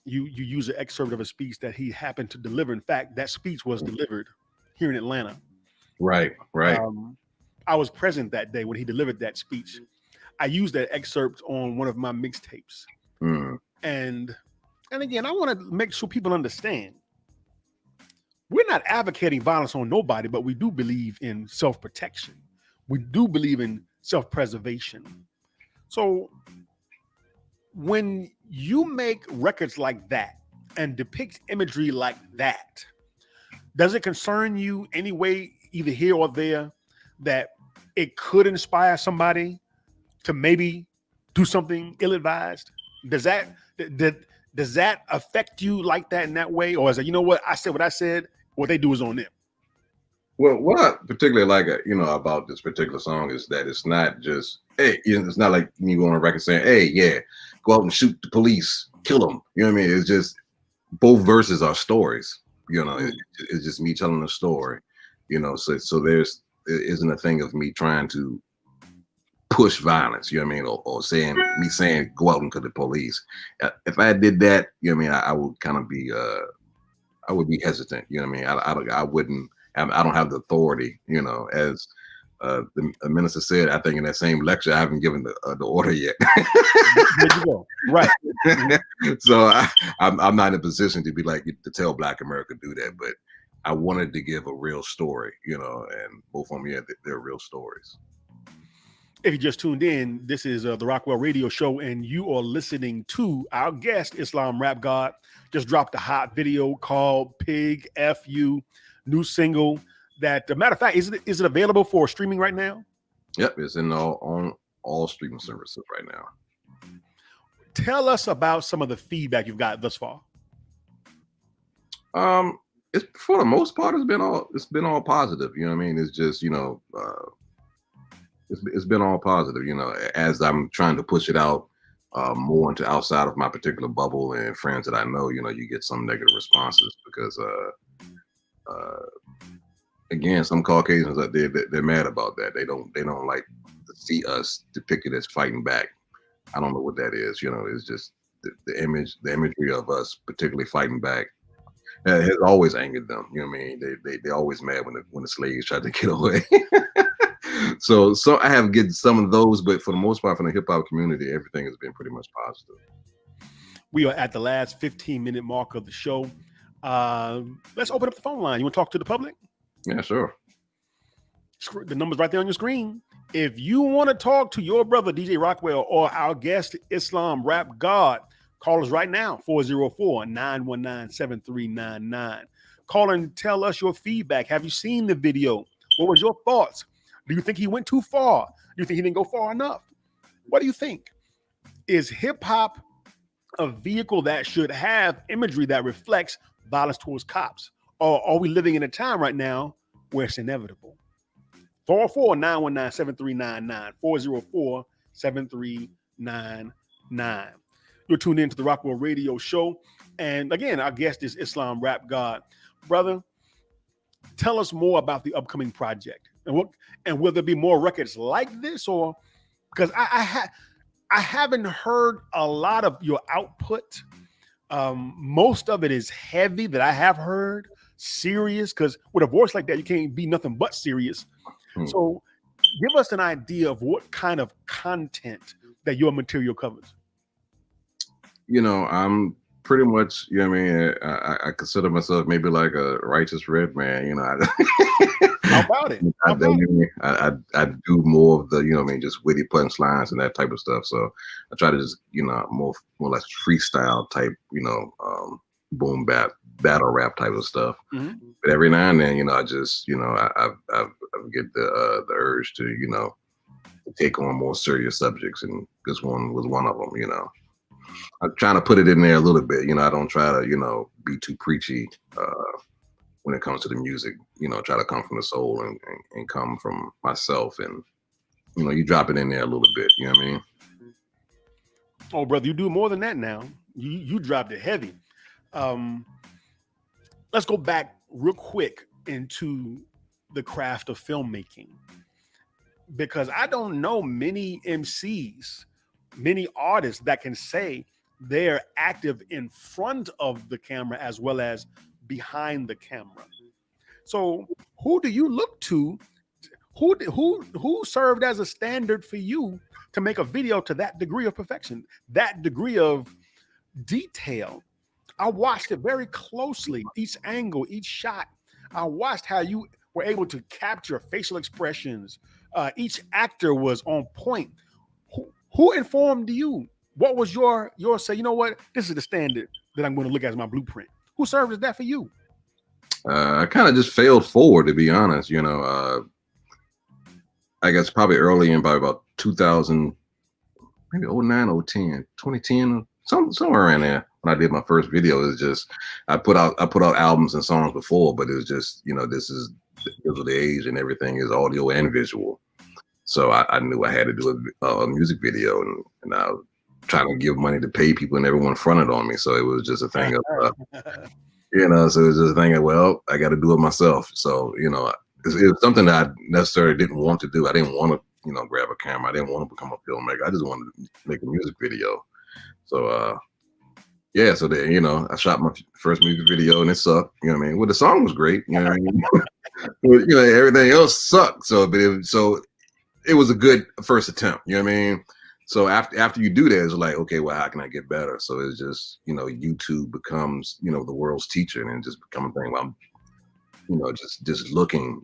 You use an excerpt of a speech that he happened to deliver. In fact, that speech was delivered here in Atlanta. Right. I was present that day when he delivered that speech. I used that excerpt on one of my mixtapes. And again, I want to make sure people understand. We're not advocating violence on nobody, but we do believe in self-protection. We do believe in self-preservation. So when you make records like that and depict imagery like that, does it concern you anyway, either here or there, that it could inspire somebody to maybe do something ill-advised? Does that affect you like that in that way? Or is it, you know what, I said what I said, what they do is on them? Well, what I particularly like, about this particular song is that it's not just, hey, it's not like you go on a record saying, hey, yeah, go out and shoot the police, kill them. You know what I mean? It's just both verses are stories. It's just me telling a story. So there isn't a thing of me trying to push violence. You know what I mean? Or saying go out and kill the police. If I did that, you know what I mean, I would kind of be I would be hesitant. You know what I mean? I wouldn't. I don't have the authority, as the minister said, I think in that same lecture, I haven't given the order yet. There you go. Right. So I'm not in a position to be like, to tell Black America do that, but I wanted to give a real story, and both of them, they're real stories. If you just tuned in, this is the Rockwell Radio Show, and you are listening to our guest, Islam Rap God. Just dropped a hot video called Pig F.U., new single. That, matter of fact, is it available for streaming right now? Yep, it's on all streaming services right now. Tell us about some of the feedback you've got thus far. It's for the most part, it's been all positive. You know what I mean? It's just, it's been all positive. As I'm trying to push it out more into outside of my particular bubble and friends that I know, you get some negative responses because, again, some Caucasians they're mad about that. They don't like to see us depicted as fighting back. I don't know what that is. It's just the imagery of us particularly fighting back. It has always angered them. You know what I mean? They're always mad when the slaves tried to get away. So I have get some of those, but for the most part, from the hip hop community, everything has been pretty much positive. We are at the last 15-minute mark of the show. Let's open up the phone line. You want to talk to the public? Yeah, sure. The number's right there on your screen. If you want to talk to your brother, DJ Rockwell, or our guest, Islam Rap God, call us right now, 404-919-7399. Call and tell us your feedback. Have you seen the video? What was your thoughts? Do you think he went too far? Do you think he didn't go far enough? What do you think? Is hip-hop a vehicle that should have imagery that reflects violence towards cops? Or are we living in a time right now where it's inevitable? 404-919-7399, 404-7399. You're tuned into the Rockwell Radio Show. And again, our guest is Islam Rap God. Brother, tell us more about the upcoming project. And will there be more records like this? Or because I haven't heard a lot of your output. Most of it is heavy that I have heard, serious, because with a voice like that, you can't be nothing but serious. So give us an idea of what kind of content that your material covers. I'm pretty much, I consider myself maybe like a righteous red man, How about it? I do more of the, just witty punchlines and that type of stuff. So I try to just, more or less freestyle type, boom bap, battle rap type of stuff. Mm-hmm. But every now and then, I just, I get the urge to, take on more serious subjects, and this one was one of them. I'm trying to put it in there a little bit. I don't try to, be too preachy when it comes to the music. Try to come from the soul and come from myself, and you drop it in there a little bit. You know what I mean? Oh, brother, you do more than that now. You dropped it heavy. Let's go back real quick into the craft of filmmaking, because I don't know many MCs, many artists that can say they're active in front of the camera as well as behind the camera. So who do you look to? Who served as a standard for you to make a video to that degree of perfection, that degree of detail? I watched it very closely, each angle, each shot. I watched how you were able to capture facial expressions. Each actor was on point. Who informed you? What was your say, you know what, this is the standard that I'm going to look at as my blueprint? Who served as that for you? I kind of just failed forward, to be honest. I guess probably early in by about 2000, maybe 09, 010, 2010, somewhere around there. When I did my first video, it was just I put out albums and songs before, but it was just this is the age and everything is audio and visual. So I knew I had to do a music video, and I was trying to give money to pay people, and everyone fronted on me. So it was just a thing of, so it was just a thing of, well, I got to do it myself. So it was something that I necessarily didn't want to do. I didn't want to grab a camera. I didn't want to become a filmmaker. I just wanted to make a music video. So so then I shot my first music video and it sucked. You know what I mean? Well, the song was great. You know what I mean? Everything else sucked. So it was a good first attempt. You know what I mean? So after you do that, it's like, okay, well, how can I get better? So it's just YouTube becomes the world's teacher, and just become a thing. Where I'm just looking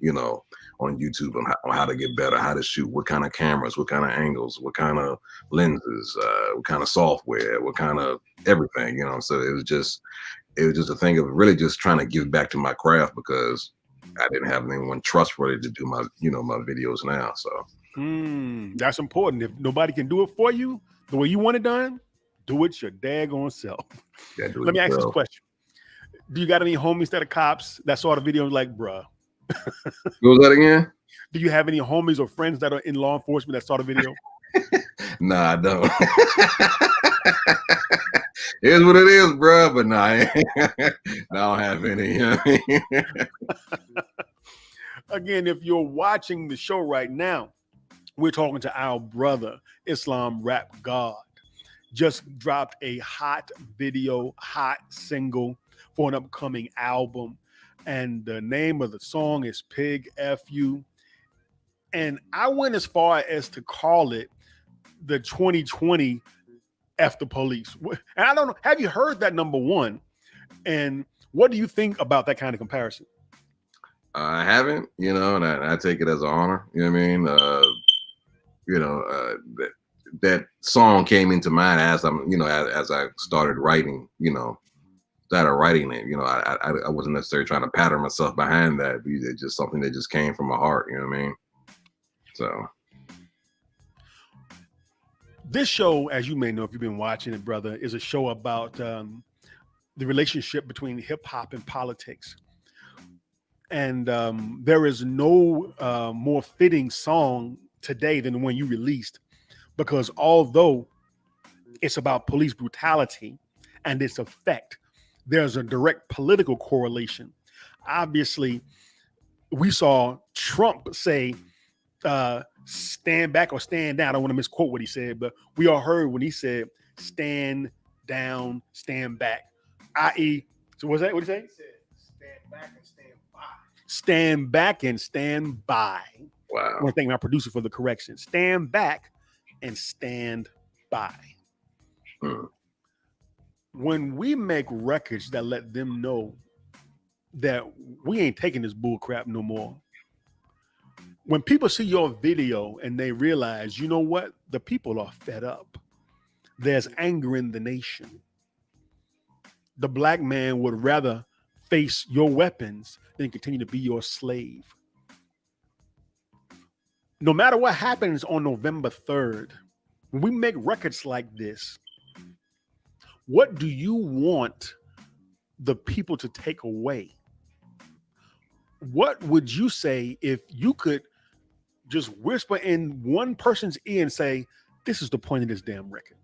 YouTube on how to get better, how to shoot, what kind of cameras, what kind of angles, what kind of lenses, what kind of software, what kind of everything, you know. So it was just a thing of really just trying to give back to my craft because I didn't have anyone trustworthy to do my videos now. So that's important. If nobody can do it for you the way you want it done, do it your daggone self. Let me ask this question. Do you got any homies that are cops that saw the video and like, bruh? What was that again? Do you have any homies or friends that are in law enforcement that saw the video? Nah, I don't. Here's what it is, bro. But nah, I don't have any. You know what I mean? Again, if you're watching the show right now, we're talking to our brother, Islam Rap God. Just dropped a hot video, hot single for an upcoming album. And the name of the song is Pig F You. And I went as far as to call it the 2020 F the Police. And I don't know, have you heard that, number one? And what do you think about that kind of comparison? I haven't, you know, and I take it as an honor. You know what I mean? That song came into mind as as I started writing, it. You know, I wasn't necessarily trying to pattern myself behind that. It's just something that just came from my heart. You know what I mean? So this show, as you may know, if you've been watching it, brother, is a show about the relationship between hip hop and politics. And there is no more fitting song today than the one you released, because although it's about police brutality and its effect, there's a direct political correlation. Obviously, we saw Trump say, stand back or stand down. I don't want to misquote what he said, but we all heard when he said, stand down, stand back, i.e., so what's that? What did he say? He said, stand back and stand by. Stand back and stand by. Wow. I want to thank my producer for the correction. Stand back and stand by. When we make records that let them know that we ain't taking this bull crap no more, when people see your video and they realize, you know what, the people are fed up, there's anger in the nation. The black man would rather face your weapons than continue to be your slave. No matter what happens on November 3rd, when we make records like this, what do you want the people to take away? What would you say if you could just whisper in one person's ear and say, this is the point of this damn record?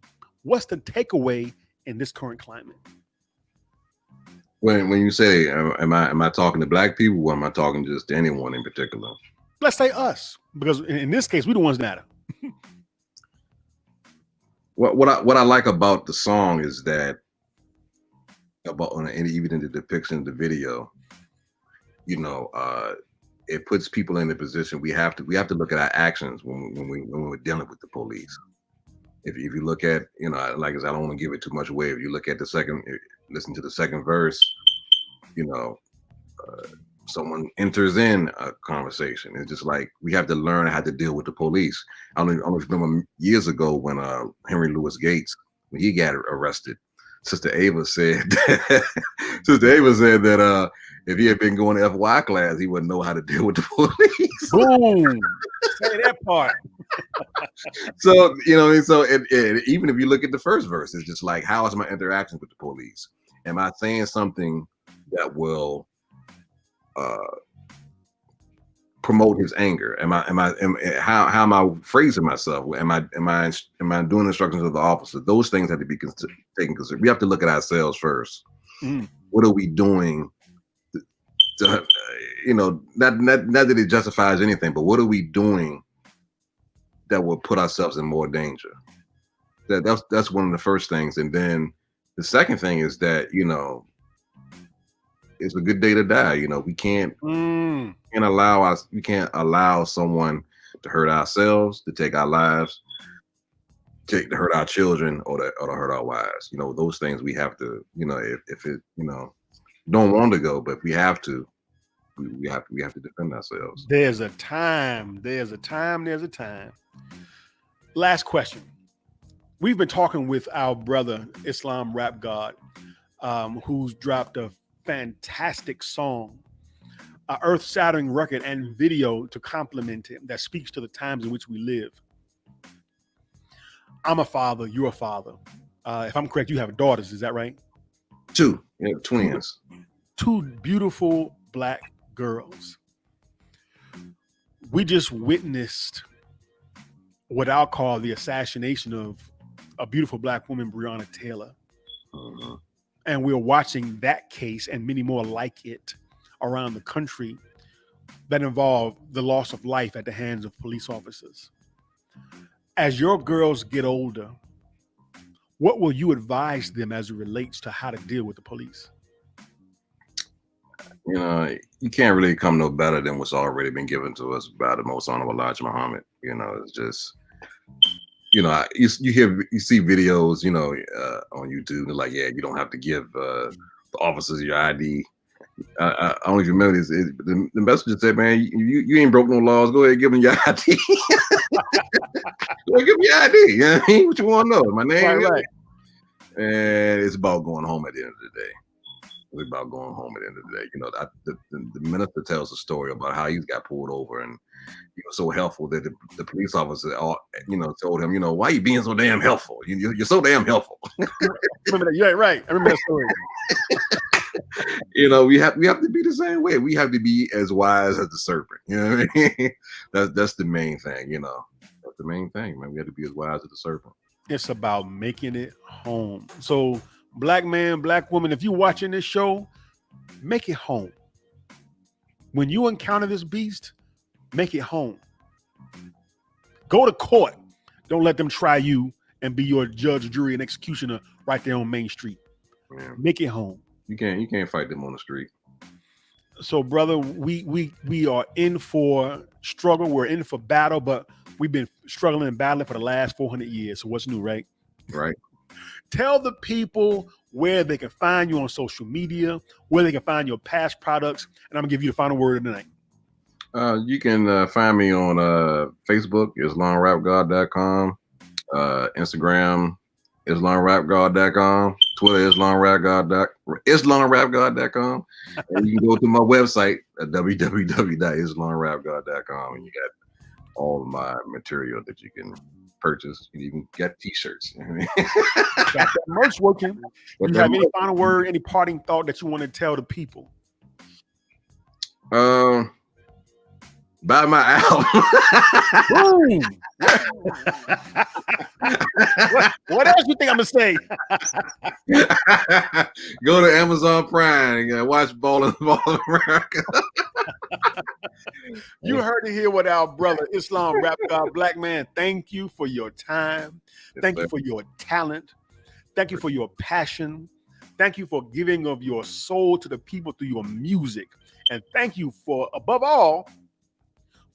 What's the takeaway in this current climate? When you say, am I talking to black people, or am I talking just to anyone in particular? Let's say us, because in this case, we're the ones that matter. What I like about the song is that even in the depiction of the video, it puts people in the position we have to look at our actions when we're dealing with the police. If you look at, like I said, I don't want to give it too much away. If you look at listen to the second verse, someone enters in a conversation. It's just like we have to learn how to deal with the police. I don't remember years ago when Henry Louis Gates, when he got arrested, Sister Ava said that if he had been going to FY class, he wouldn't know how to deal with the police. Boom. Say that part. So even if you look at the first verse, it's just like, how is my interaction with the police? Am I saying something that will promote his anger? How am I phrasing myself? Am I doing instructions of the officer? Those things have to be taken consideration. We have to look at ourselves first. What are we doing to not that it justifies anything, but what are we doing that will put ourselves in more danger? That's one of the first things. And then the second thing is that, it's a good day to die. We can't allow someone to hurt ourselves, to take our lives, to hurt our children, or to hurt our wives. Those things we have to, if it, don't want to go, but we have to, we have to defend ourselves. There's a time. Last question. We've been talking with our brother Islam Rap God, who's dropped a fantastic song, an earth-shattering record and video to complement it that speaks to the times in which we live. I'm a father. You're a father. If I'm correct, you have daughters. Is that right? 2. Yeah, twins. 2 beautiful Black girls. We just witnessed what I'll call the assassination of a beautiful Black woman, Breonna Taylor. Uh-huh. And we're watching that case and many more like it around the country that involve the loss of life at the hands of police officers. As your girls get older, what will you advise them as it relates to how to deal with the police? You know, you can't really come no better than what's already been given to us by the Most Honorable Elijah Muhammad. You know, it's just, you know, you see videos, you know, on YouTube. They're like, yeah, you don't have to give the officers your ID. I don't even remember this. The messenger said, man, you ain't broke no laws. Go ahead and give them your ID. Go ahead, give me your ID. You know what I mean? What you want to know? My name? Right. And it's about going home at the end of the day. It's about going home at the end of the day. You know, the minister tells a story about how he got pulled over and he was so helpful that the police officer, you know, told him, you know, why are you being so damn helpful? You're so damn helpful. Remember that? You're right. I remember that story. You know, we have to be the same way. We have to be as wise as the serpent. You know what I mean? That's the main thing. You know, that's the main thing, man. We have to be as wise as the serpent. It's about making it home. So, Black man, Black woman, if you're watching this show, make it home. When you encounter this beast, make it home. Go to court. Don't let them try you and be your judge, jury, and executioner right there on Main Street. Man. Make it home. You can't fight them on the street. So, brother, we are in for struggle. We're in for battle, but we've been struggling and battling for the last 400 years. So what's new, right? Right. Tell the people where they can find you on social media, where they can find your past products, and I'm gonna give you the final word of the night. You can find me on Facebook, IslamRapGod.com, Instagram, IslamRapGod.com, Twitter, IslamRapGod.com, and you can go to my website at www.islamrapgod.com, and you got all of my material that you can purchase. You even get t-shirts. Got that merch working. Do you have any final word, any parting thought that you want to tell the people? Buy my album. What else you think I'm gonna say? Go to Amazon Prime and watch Ball of America. You heard it here with our brother Islam Rap God. Black man, thank you for your time. Thank you for your talent. Thank you for your passion. Thank you for giving of your soul to the people through your music. And thank you for, above all,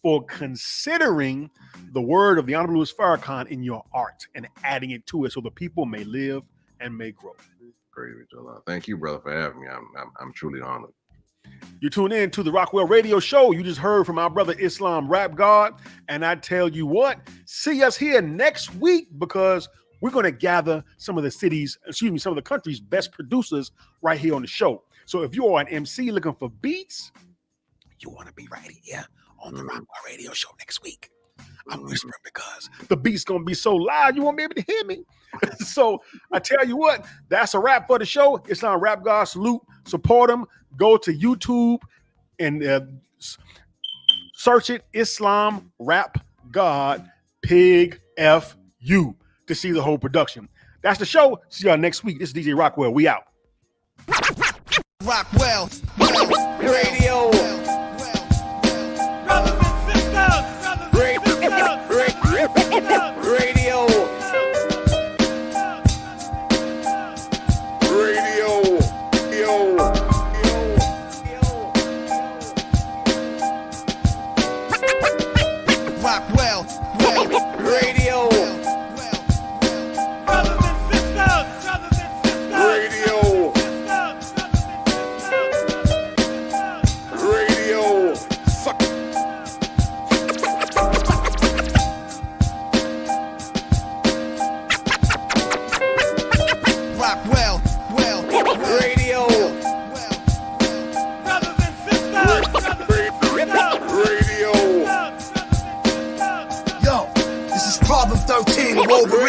for considering the word of the Honorable Louis Farrakhan in your art and adding it to it so the people may live and may grow. Great. Thank you, brother, for having me. I'm truly honored. You tune in to the Rockwell Radio Show. You just heard from our brother Islam Rap God. And I tell you what, see us here next week because we're going to gather some of the country's best producers right here on the show. So if you are an MC looking for beats, you want to be right here on the Rockwell Radio Show next week. I'm whispering because the beat's going to be so loud, you won't be able to hear me. So I tell you what, that's a wrap for the show. Islam Rap God, salute, support him. Go to YouTube and search it, Islam Rap God, Pig FU, to see the whole production. That's the show. See y'all next week. This is DJ Rockwell. We out. Rockwell Radio. Radio.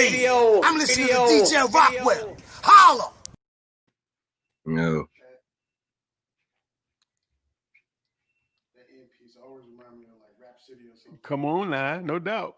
Radio. I'm listening to DJ Rockwell. Holla! No. Come on now, no doubt.